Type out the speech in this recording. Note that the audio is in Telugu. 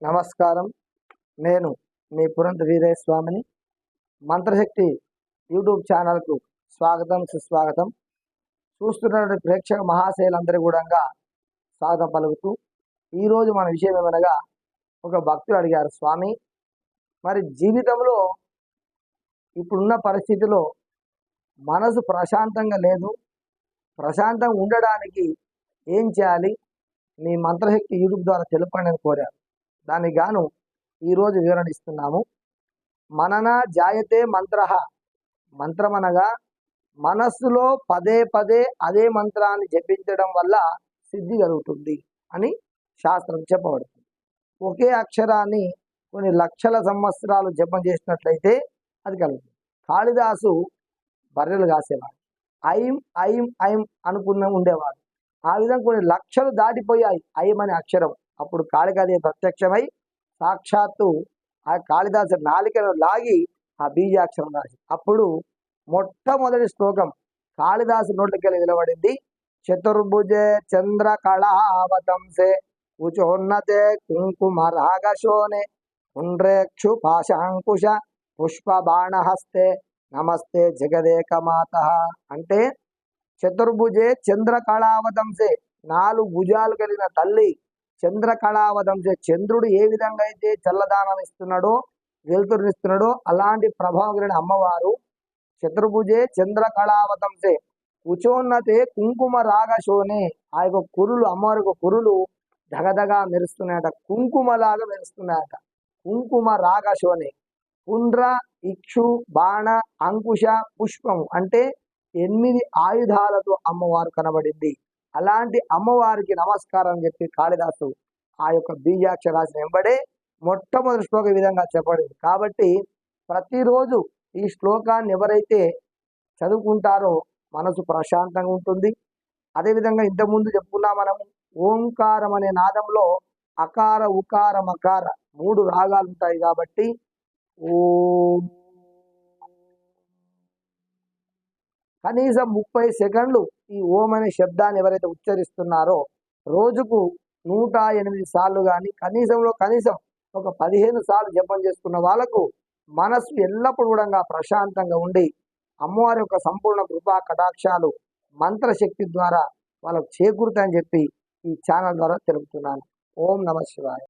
నమస్కారం. నేను మీ పురంత వీరయ్య స్వామిని. మంత్రశక్తి యూట్యూబ్ ఛానల్కు స్వాగతం, సుస్వాగతం. చూస్తున్నటువంటి ప్రేక్షక మహాశయులందరూ కూడా స్వాగతం పలుకుతూ, ఈరోజు మన విషయం ఏమనగా, ఒక భక్తుడు అడిగారు, స్వామి మరి జీవితంలో ఇప్పుడున్న పరిస్థితిలో మనసు ప్రశాంతంగా లేదు, ప్రశాంతంగా ఉండడానికి ఏం చేయాలి, మీ మంత్రశక్తి యూట్యూబ్ ద్వారా తెలుపండి అని కోరారు. దానికి గాను ఈరోజు వివరణ ఇస్తున్నాము. మనన జాయతే మంత్ర. మంత్రం అనగా మనస్సులో పదే పదే అదే మంత్రాన్ని జపించడం వల్ల సిద్ధి కలుగుతుంది అని శాస్త్రం చెప్పబడుతుంది. ఒకే అక్షరాన్ని కొన్ని లక్షల సంవత్సరాలు జపం చేసినట్లయితే అది కలుగుతుంది. కాళిదాసు బర్రెలు కాసేవాడు, ఐం ఐం ఐం అనుకున్న ఉండేవాడు. ఆ విధంగా కొన్ని లక్షలు దాటిపోయాయి ఐం అనే అక్షరం. అప్పుడు కాళికాదేవి ప్రత్యక్షమై సాక్షాత్తు ఆ కాళిదాసు నాలికను లాగి ఆ బీజాక్షరం రాసి, అప్పుడు మొట్టమొదటి శ్లోకం కాళిదాసు నోట్లకెళ్ళి నిలబడింది. చతుర్భుజే చంద్ర కళావతంసే ఉచోన్నతే కుంకుమ రాగశోనే పుండ్రేక్షు పాశాంకుశ పుష్పబాణహస్తే నమస్తే జగదేకమాత. అంటే చతుర్భుజే చంద్ర కళావతంసే, 4 భుజాలు కలిగిన తల్లి చంద్రకళావతంసే, చంద్రుడు ఏ విధంగా అయితే చల్లదానం ఇస్తున్నాడో, వెలుతురునిస్తున్నాడో అలాంటి ప్రభావం కలిగిన అమ్మవారు. చతుర్భుజే చంద్రకళావతంసే ఉచోన్నతే కుంకుమ రాగశోనే, ఆ యొక్క కురులు, అమ్మవారి కురులు దగదగా మెరుస్తున్నాయట, కుంకుమలాగా మెరుస్తున్నాయట. కుంకుమ రాగశోనే, పుండ్ర ఇక్షు బాణ అంకుశ పుష్పము అంటే 8 ఆయుధాలతో అమ్మవారు కనబడింది. అలాంటి అమ్మవారికి నమస్కారం చెప్పి కాళిదాసు ఆ యొక్క బీజాక్షరాన్ని వెంబడే మొట్టమొదటి శ్లోకం ఈ విధంగా చెప్పబడింది. కాబట్టి ప్రతిరోజు ఈ శ్లోకాన్ని ఎవరైతే చదువుకుంటారో మనసు ప్రశాంతంగా ఉంటుంది. అదేవిధంగా ఇంతకుముందు చెప్పుకున్నాం మనం, ఓంకారం అనే నాదంలో అకార ఉకార మకార 3 రాగాలు ఉంటాయి. కాబట్టి ఓం కనీసం 30 సెకండ్లు ఈ ఓం అనే శబ్దాన్ని ఎవరైతే ఉచ్చరిస్తున్నారో రోజుకు 108 సార్లు కానీ కనీసం ఒక 15 సార్లు జపం చేసుకున్న వాళ్ళకు మనసు ఎల్లప్పుడూ కూడా ప్రశాంతంగా ఉండి అమ్మవారి యొక్క సంపూర్ణ కృపా కటాక్షాలు మంత్రశక్తి ద్వారా వాళ్ళకు చేకూరుతాయని చెప్పి ఈ ఛానల్ ద్వారా తెలుపుతున్నాను. ఓం నమః శివాయ.